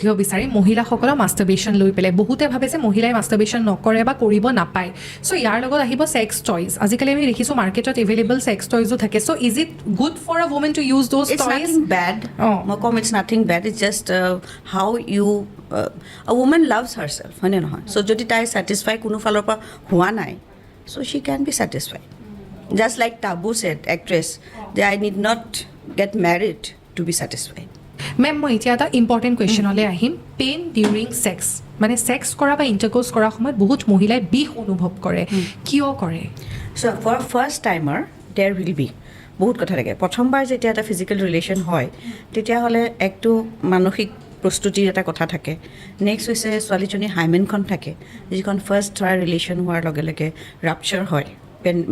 দিব বিচাৰি মহিলাসকলৰ মাষ্টাৰবেশ্যন লৈ পেলাই বহুতে ভাবে যে মহিলাই মাষ্টাৰবেশ্যন নকৰে বা কৰিব নাপায় চ' ইয়াৰ লগত আহিব ছেক্স টয়জ আজিকালি আমি দেখিছোঁ মাৰ্কেটত এভেইলেবল ছেক্স টয়জো থাকে so' is it good for a women to use those It's toys nothing bad. মই ক'ম it's nothing bad. It's just how you a woman loves herself. হয়নে নহয়? So যদি তাই satisfy কোনো ফালৰ পৰা হোৱা নাই, so she can be satisfied. Just like Tabu said, actress, that I need not get married to be satisfied. Ma'am মই এতিয়া এটা ইম্পৰ্টেণ্ট কুৱেশ্যনলৈ আহিম পেইন ডিউৰিং ছেক্স মানে ছেক্স কৰা বা ইণ্টাৰক'ৰ্চ কৰাৰ সময়ত বহুত মহিলাই বিষ অনুভৱ কৰে কিয় কৰে So for first timer, there will be. বহুত কথা থাকে প্ৰথমবাৰ যেতিয়া এটা ফিজিকেল ৰিলেশ্যন হয় তেতিয়াহ'লে একটো মানসিক প্ৰস্তুতিৰ এটা কথা থাকে নেক্সট হৈছে ছোৱালীজনীৰ হাইমেনখন থাকে যিখন ফাৰ্ষ্ট ধৰা ৰিলেশ্যন হোৱাৰ লগে লগে ৰাপচাৰ হয়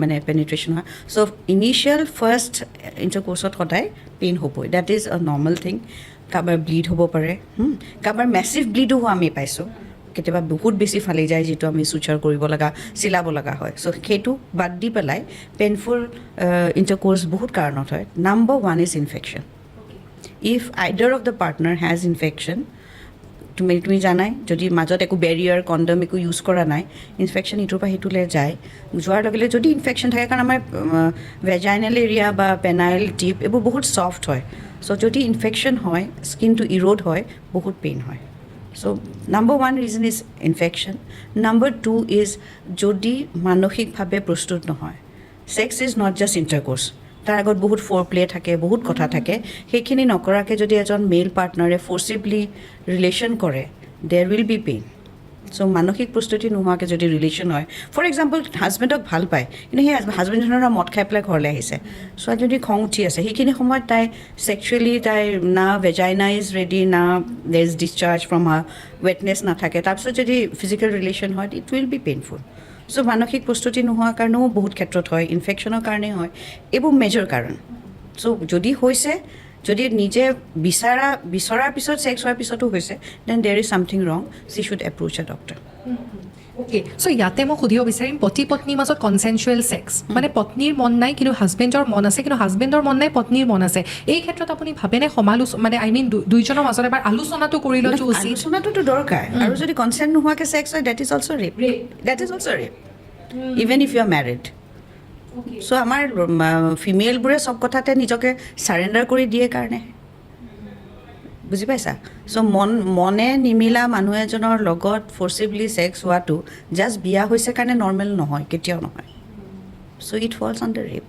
মানে পেনিট্ৰেশ্যন হয় চ' ইনিচিয়েল ফাৰ্ষ্ট ইণ্টাৰক'ৰ্চত সদায় পেইন হ'বই that is a normal thing কাৰোবাৰ ব্লিড হ'ব পাৰে কাৰোবাৰ মেচিভ ব্লিডো হোৱা আমি পাইছোঁ কেতিয়াবা বহুত বেছি ফালি যায় যিটো আমি চুচাৰ কৰিব লগা চিলাব লগা হয় চ' সেইটো বাদ দি পেলাই পেইনফুল ইণ্টাৰক'ৰ্চ বহুত কাৰণত হয় number one is infection if আইডাৰ of the partner has infection তুমি জানাই যদি মাজত একো বেৰিয়াৰ কণ্ডম একো ইউজ কৰা নাই ইনফেকশ্যন ইটোৰ পৰা সিটোলৈ যায় যোৱাৰ লগে লগে যদি ইনফেকশ্যন থাকে কাৰণ আমাৰ ভেজাইনেল এৰিয়া বা পেনাইল টিপ এইবোৰ বহুত ছফ্ট হয় চ' যদি ইনফেকশ্যন হয় স্কিনটো ইৰ'ড হয় বহুত পেইন হয় so' number one reason is infection number two is যদি মানসিকভাৱে প্ৰস্তুত নহয় sex is not just intercourse তাৰ আগত বহুত ফ'ৰ প্লে থাকে বহুত কথা থাকে সেইখিনি নকৰাকৈ যদি এজন মেইল পাৰ্টনাৰে ফ'ৰ্চিবলি ৰিলেশ্যন কৰে দেৰ উইল বি পেইন চ' মানসিক প্ৰস্তুতি নোহোৱাকৈ যদি ৰিলেশ্যন হয় ফৰ এক্সাম্পল হাজবেণ্ডক ভাল পায় কিন্তু সেই হাজবেণ্ডজনৰ মদ খাই পেলাই ঘৰলৈ আহিছে ছোৱালী যদি খং উঠি আছে সেইখিনি সময়ত তাই ছেক্সুৱেলি তাইৰ না ভেজাইনা ইজ ৰেডি না দেৰ ইজ ডিছচাৰ্জ ফ্ৰম হাৰ ৱেটনেছ নাথাকে তাৰপিছত যদি ফিজিকেল ৰিলেশ্যন হয় ইট উইল বি পেইনফুল চ' মানসিক প্ৰস্তুতি নোহোৱাৰ কাৰণেও বহুত ক্ষেত্ৰত হয় ইনফেকশ্যনৰ কাৰণে হয় এইবোৰ মেজৰ কাৰণ চ' যদি হৈছে যদি নিজে বিচৰাৰ পিছত ছেক্স হোৱাৰ পিছতো হৈছে দেন দেৰ ইজ ছামথিং ৰং C should approach A doctor okay so' ইয়াতে মই সুধিব বিচাৰিম পতি পত্নীৰ মাজত কনচেনচুৱেল ছেক্স মানে পত্নীৰ মন নাই কিন্তু হাজবেণ্ডৰ মন আছে কিন্তু হাজবেণ্ডৰ মন নাই পত্নীৰ মন আছে এই ক্ষেত্ৰত আপুনি ভাবেনে মানে আই মিন দুইজনৰ মাজত এবাৰ আলোচনাটো কৰি লোৱাটো উচিত আলোচনাটোতো দৰকাৰ আৰু যদি কনচেণ্ট নোহোৱাকৈ ছেক্স হয় that is also' rape that is also' rape even if you are married so' আমাৰ ফিমেলবোৰে চব কথাতে নিজকে চাৰেণ্ডাৰ কৰি দিয়ে কাৰণে বুজি পাইছা চ' মনে নিমিলা মানুহ এজনৰ লগত ফ'ৰ্চিবলি ছেক্স হোৱাটো জাষ্ট বিয়া হৈছে কাৰণে নৰ্মেল নহয় কেতিয়াও নহয় চ' ইট ফলছ আণ্ডাৰ ৰেপ